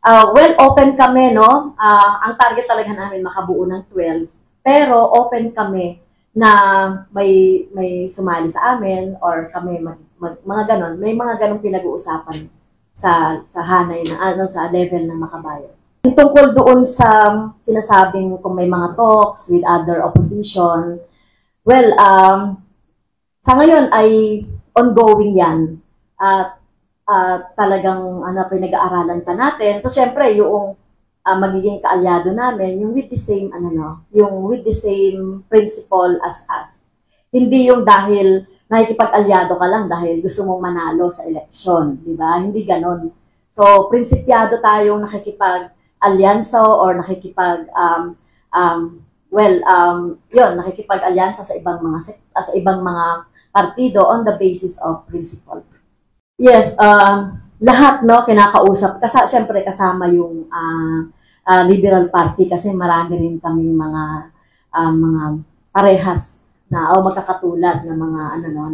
Well, open kami, no? Ang target talaga namin makabuo ng 12. Pero open kami na may sumali sa amin or kami mga ganon. May mga ganon pinag-uusapan sa hanay na sa level ng makabayan. Tungkol doon sa sinasabing kung may mga talks with other opposition, well, sa ngayon ay ongoing yan. At talagang pinag-aaralan pa natin. So, syempre, yung magiging kaalyado namin, yung with the same, yung with the same principle as us. Hindi yung dahil nakikipag-alyado ka lang dahil gusto mong manalo sa eleksyon, di ba? Hindi ganon. So, prinsipyado tayong nakikipag-alyansa or nakikipag-alyansa sa ibang mga partido on the basis of principle. Yes, lahat kinakausap. Kasi syempre kasama yung Liberal Party kasi marami rin kami mga parehas na magkakatulad ng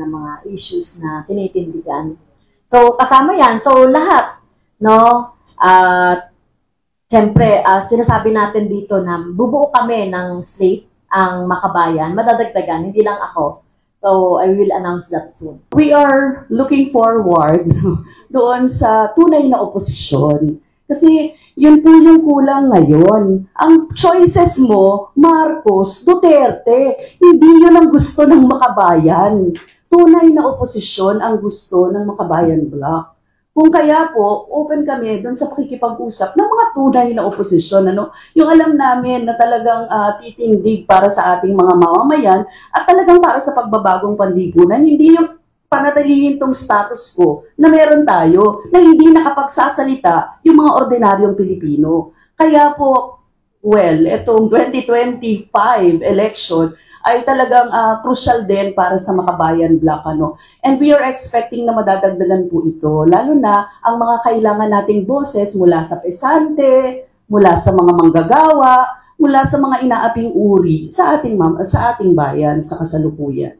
mga issues na tinitindigan. So kasama 'yan. So lahat syempre sinasabi natin dito na bubuo kami ng slate ang Makabayan, madadagdagan, hindi lang ako. So, I will announce that soon. We are looking forward doon sa tunay na oposisyon. Kasi yun po yung kulang ngayon. Ang choices mo, Marcos, Duterte, hindi yun ang gusto ng Makabayan. Tunay na oposisyon ang gusto ng Makabayan Bloc. Kung kaya po, open kami doon sa pakikipag-usap ng mga tunay na oposisyon. Yung alam namin na talagang titindig para sa ating mga mamamayan at talagang para sa pagbabagong panlipunan. Hindi yung panatilihin tong status quo na meron tayo na hindi nakapagsasalita yung mga ordinaryong Pilipino. Kaya po, well, itong 2025 election ay talagang crucial din para sa Makabayan Bloc. And we are expecting na madadagdagan po ito, lalo na ang mga kailangan nating boses mula sa pesante, mula sa mga manggagawa, mula sa mga inaaping uri sa ating bayan sa kasalukuyan.